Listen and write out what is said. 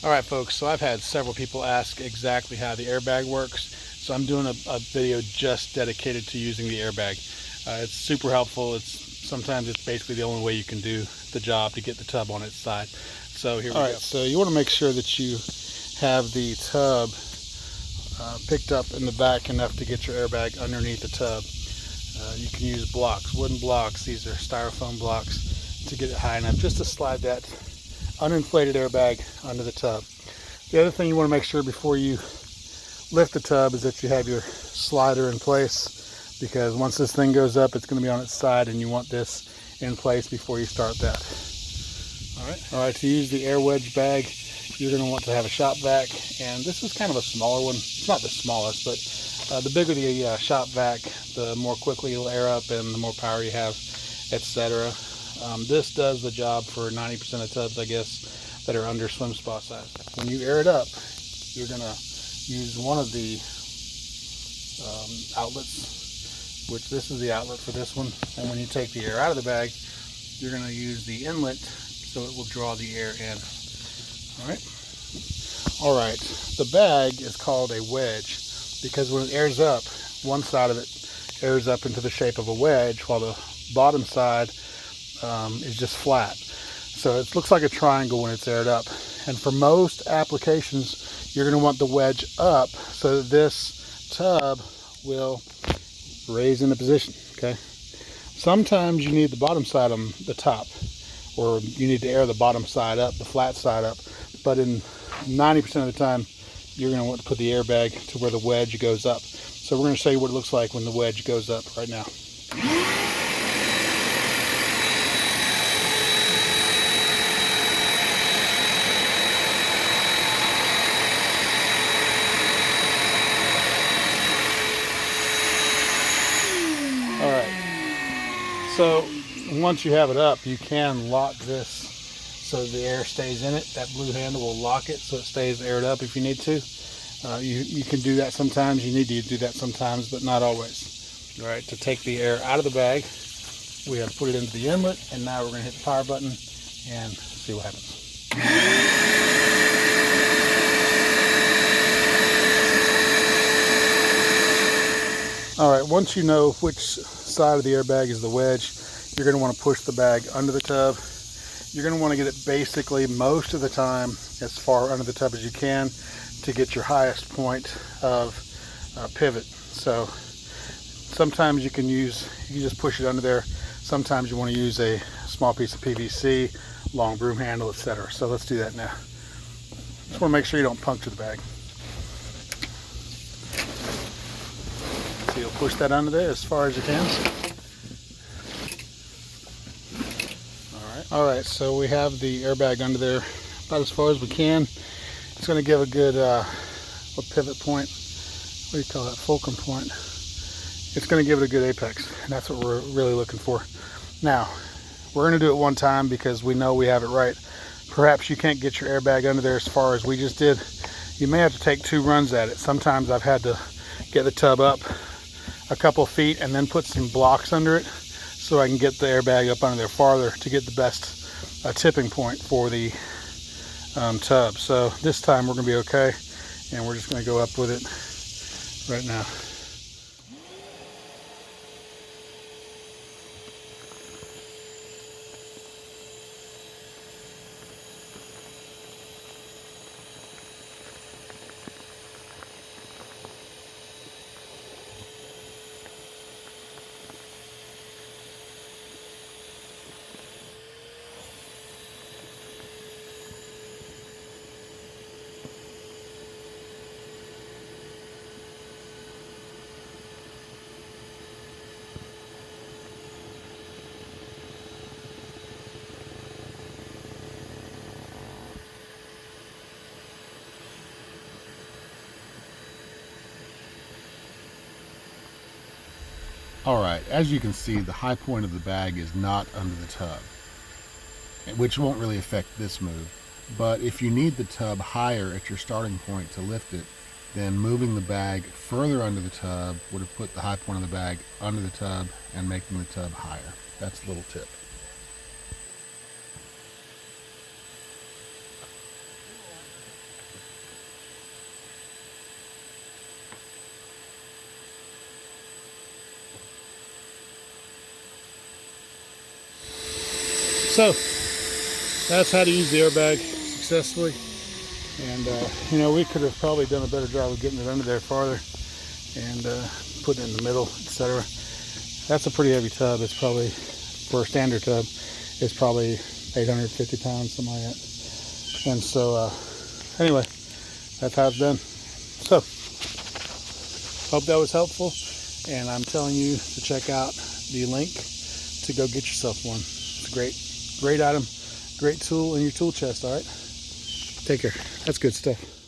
Alright folks, so I've had several people ask exactly how the airbag works, so I'm doing a video just dedicated to using the airbag. It's super helpful. Sometimes it's basically the only way you can do the job to get the tub on its side. So here we go. Alright, so you want to make sure that you have the tub picked up in the back enough to get your airbag underneath the tub. You can use blocks, wooden blocks. These are styrofoam blocks to get it high enough just to slide that uninflated airbag under the tub. The other thing you want to make sure before you lift the tub is that you have your slider in place, because once this thing goes up, it's going to be on its side, and you want this in place before you start that. All right, to use the air wedge bag, you're going to want to have a shop vac, and this is kind of a smaller one. It's not the smallest, but the bigger the shop vac, the more quickly it'll air up and the more power you have, etc. This does the job for 90% of tubs, I guess, that are under swim spa size. When you air it up, you're going to use one of the outlets, which this is the outlet for this one. And when you take the air out of the bag, you're going to use the inlet so it will draw the air in. All right. The bag is called a wedge because when it airs up, one side of it airs up into the shape of a wedge, while the bottom side is just flat. So it looks like a triangle when it's aired up. And for most applications, you're going to want the wedge up so that this tub will raise into position. Okay. Sometimes you need the bottom side on the top, or you need to air the bottom side up, the flat side up. But in 90% of the time, you're going to want to put the airbag to where the wedge goes up. So we're going to show you what it looks like when the wedge goes up right now. All right, so once you have it up, you can lock this so the air stays in it. That blue handle will lock it so it stays aired up if you need to. You can do that sometimes. You need to do that sometimes, but not always. All right, to take the air out of the bag, we have to put it into the inlet, and now we're going to hit the power button and see what happens. All right, once you know which side of the airbag is the wedge, you're going to want to push the bag under the tub. You're going to want to get it basically most of the time as far under the tub as you can to get your highest point of pivot. So sometimes you can just push it under there. Sometimes you want to use a small piece of PVC, long broom handle, etc. So let's do that now. Just want to make sure you don't puncture the bag. So you'll push that under there as far as you can. All right, so we have the airbag under there about as far as we can. It's going to give a good pivot point. What do you call that? Fulcrum point. It's going to give it a good apex, and that's what we're really looking for. Now, we're going to do it one time because we know we have it right. Perhaps you can't get your airbag under there as far as we just did. You may have to take 2 runs at it. Sometimes I've had to get the tub up a couple feet and then put some blocks under it so I can get the airbag up under there farther to get the best tipping point for the tub. So this time we're going to be okay, and we're just going to go up with it right now. Alright, as you can see, the high point of the bag is not under the tub, which won't really affect this move. But if you need the tub higher at your starting point to lift it, then moving the bag further under the tub would have put the high point of the bag under the tub and making the tub higher. That's a little tip. So that's how to use the airbag successfully. And you know, we could have probably done a better job of getting it under there farther and putting it in the middle, etc. That's a pretty heavy tub. It's probably, for a standard tub, it's probably 850 pounds, something like that. And so anyway, that's how it's done. So hope that was helpful, and I'm telling you to check out the link to go get yourself one. It's a great item, great tool in your tool chest. All right, take care. That's good stuff.